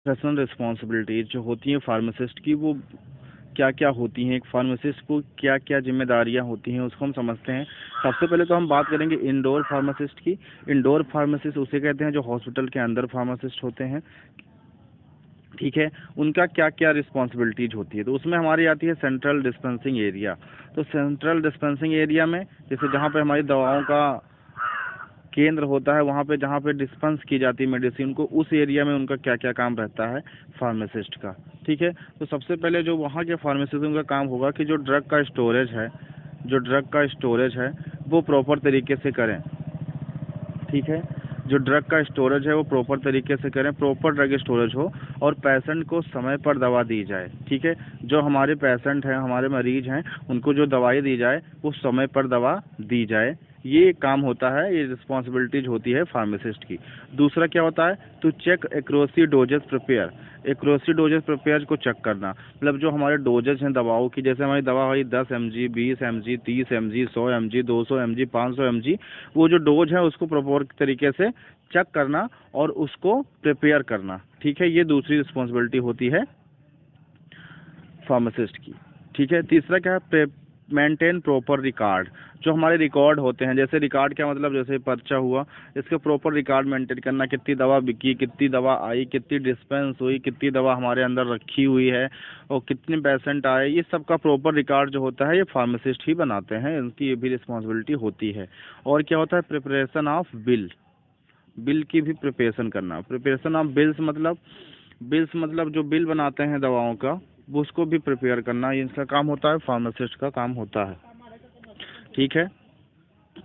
Personal responsibilities जो होती हैं फार्मासिस्ट की, वो क्या क्या होती हैं, एक फार्मासिस्ट को क्या क्या जिम्मेदारियां होती हैं, उसको हम समझते हैं। सबसे पहले तो हम बात करेंगे इंडोर फार्मासिस्ट की। इंडोर फार्मासिस्ट उसे कहते हैं जो हॉस्पिटल के अंदर फार्मासिस्ट होते हैं, ठीक है। उनका क्या क्या रिस्पॉन्सिबिलिटीज होती है, तो उसमें हमारी आती है सेंट्रल डिस्पेंसिंग एरिया। तो सेंट्रल डिस्पेंसिंग एरिया में जैसे जहाँ पे हमारी दवाओं का केंद्र होता है, वहाँ पे जहाँ पे डिस्पेंस की जाती है मेडिसिन को, उस एरिया में उनका क्या क्या काम रहता है फार्मासिस्ट का, ठीक है। तो सबसे पहले जो वहाँ के फार्मासिस्ट का काम होगा कि जो ड्रग का स्टोरेज है, जो ड्रग का स्टोरेज है वो प्रॉपर तरीके से करें, ठीक है। जो ड्रग का स्टोरेज है वो प्रॉपर तरीके से करें, प्रॉपर ड्रग स्टोरेज हो और पेशेंट को समय पर दवा दी जाए, ठीक है। जो हमारे पेशेंट हैं, हमारे मरीज हैं, उनको जो दवाई दी जाए वो समय पर दवा दी जाए, ये काम होता है, ये रिस्पॉन्सिबिलिटीज होती है फार्मासिस्ट की। दूसरा क्या होता है, to check accuracy doses prepare. Accuracy doses prepare को चेक करना, मतलब जो हमारे डोजेस हैं दवाओं की, जैसे हमारी दवा हुई 10 mg, 20 mg, 30 mg, 100 mg, 200 mg, 500 mg, वो जो डोज है उसको प्रॉपर तरीके से चेक करना और उसको प्रिपेयर करना, ठीक है। ये दूसरी रिस्पॉन्सिबिलिटी होती है फार्मासिस्ट की, ठीक है। तीसरा क्या है, मेंटेन प्रॉपर रिकॉर्ड। जो हमारे रिकॉर्ड होते हैं, जैसे रिकॉर्ड क्या मतलब, जैसे पर्चा हुआ, इसके प्रॉपर रिकॉर्ड मेंटेन करना, कितनी दवा बिकी, कितनी दवा आई, कितनी डिस्पेंस हुई, कितनी दवा हमारे अंदर रखी हुई है और कितने पेशेंट आए, ये सब का प्रॉपर रिकॉर्ड जो होता है ये फार्मासिस्ट ही बनाते हैं, इनकी ये भी रिस्पॉन्सिबिलिटी होती है। और क्या होता है, प्रिपरेशन ऑफ बिल। बिल की भी प्रिपरेशन करना। प्रिपरेशन ऑफ बिल्स मतलब जो बिल बनाते हैं दवाओं का, वो उसको भी प्रिपेयर करना, ये इसका काम होता है, फार्मासिस्ट का काम होता है, ठीक है।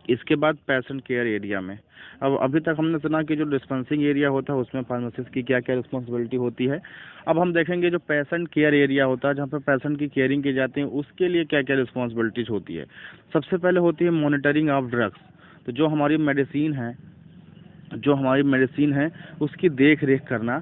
इसके बाद पेशेंट केयर एरिया में, अब अभी तक हमने सुना कि जो डिस्पेंसिंग एरिया होता है उसमें फार्मासिस्ट की क्या क्या रिस्पॉन्सिबिलिटी होती है। अब हम देखेंगे जो पेशेंट केयर एरिया होता है, जहाँ पर पेशेंट की केयरिंग की जाती है, उसके लिए क्या क्या रिस्पॉन्सिबिलिटीज होती है। सबसे पहले होती है मॉनिटरिंग ऑफ ड्रग्स। तो जो हमारी मेडिसिन है उसकी देख रेख करना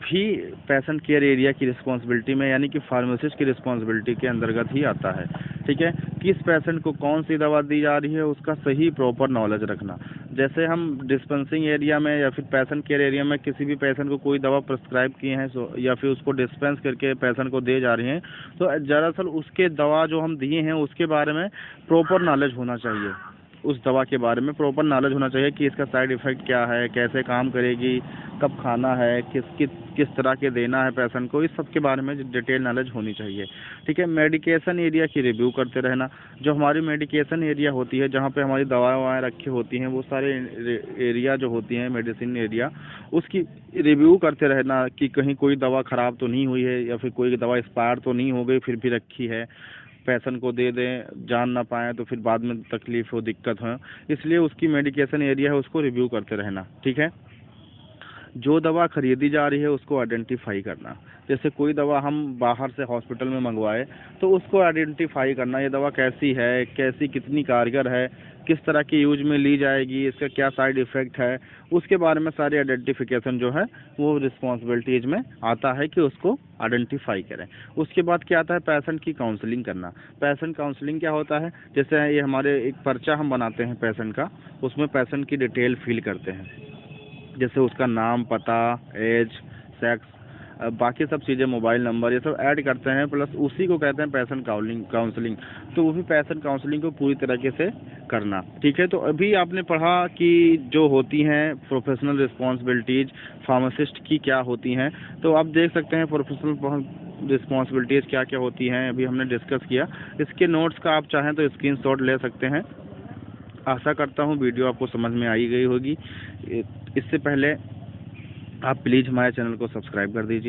भी पेशेंट केयर एरिया की रिस्पॉन्सिबिलिटी में, यानी कि फार्मासिस्ट की रिस्पॉन्सिबिलिटी के अंतर्गत ही आता है, ठीक है। किस पेशेंट को कौन सी दवा दी जा रही है उसका सही प्रॉपर नॉलेज रखना। जैसे हम डिस्पेंसिंग एरिया में या फिर पेशेंट केयर एरिया में किसी भी पेशेंट को कोई दवा प्रिस्क्राइब किए हैं या फिर उसको डिस्पेंस करके पेशेंट को दे जा रही हैं, तो दरअसल उसके दवा जो हम दिए हैं उसके बारे में प्रॉपर नॉलेज होना चाहिए। उस दवा के बारे में प्रॉपर नॉलेज होना चाहिए कि इसका साइड इफ़ेक्ट क्या है, कैसे काम करेगी, कब खाना है, किस तरह के देना है पेशेंट को, इस सब के बारे में डिटेल नॉलेज होनी चाहिए, ठीक है। मेडिकेशन एरिया की रिव्यू करते रहना। जो हमारी मेडिकेशन एरिया होती है, जहाँ पे हमारी दवाएँ रखी होती हैं, वो सारे एरिया जो होती हैं मेडिसिन एरिया, उसकी रिव्यू करते रहना कि कहीं कोई दवा ख़राब तो नहीं हुई है या फिर कोई दवा एक्सपायर तो नहीं हो गई फिर भी रखी है, पेशेंट को दे दें, जान ना पाएँ तो फिर बाद में तकलीफ हो, दिक्कत हो, इसलिए उसकी मेडिकेशन एरिया है उसको रिव्यू करते रहना, ठीक है। जो दवा खरीदी जा रही है उसको आइडेंटिफाई करना। जैसे कोई दवा हम बाहर से हॉस्पिटल में मंगवाए तो उसको आइडेंटिफाई करना, ये दवा कैसी है, कैसी कितनी कारगर है, किस तरह की यूज में ली जाएगी, इसका क्या साइड इफ़ेक्ट है, उसके बारे में सारी आइडेंटिफिकेशन जो है वो रिस्पॉन्सिबिलिटीज में आता है कि उसको आइडेंटिफाई करें। उसके बाद क्या आता है, पेशेंट की काउंसलिंग करना। पेशेंट काउंसलिंग क्या होता है, जैसे ये हमारे एक पर्चा हम बनाते हैं पेशेंट का, उसमें पेशेंट की डिटेल फिल करते हैं, जैसे उसका नाम, पता, एज, सेक्स, बाकी सब चीज़ें, मोबाइल नंबर, ये सब ऐड करते हैं, प्लस उसी को कहते हैं पेशेंट काउंसलिंग। तो वो भी पेशेंट काउंसलिंग को पूरी तरीके से करना, ठीक है। तो अभी आपने पढ़ा कि जो होती हैं प्रोफेशनल रिस्पॉन्सिबिलिटीज फार्मासिस्ट की क्या होती हैं, तो आप देख सकते हैं प्रोफेशनल रिस्पॉन्सिबिलिटीज क्या क्या होती हैं, अभी हमने डिस्कस किया। इसके नोट्स का आप चाहें तो स्क्रीनशॉट ले सकते हैं। आशा करता हूँ वीडियो आपको समझ में आई गई होगी। इससे पहले आप प्लीज़ हमारे चैनल को सब्सक्राइब कर दीजिए।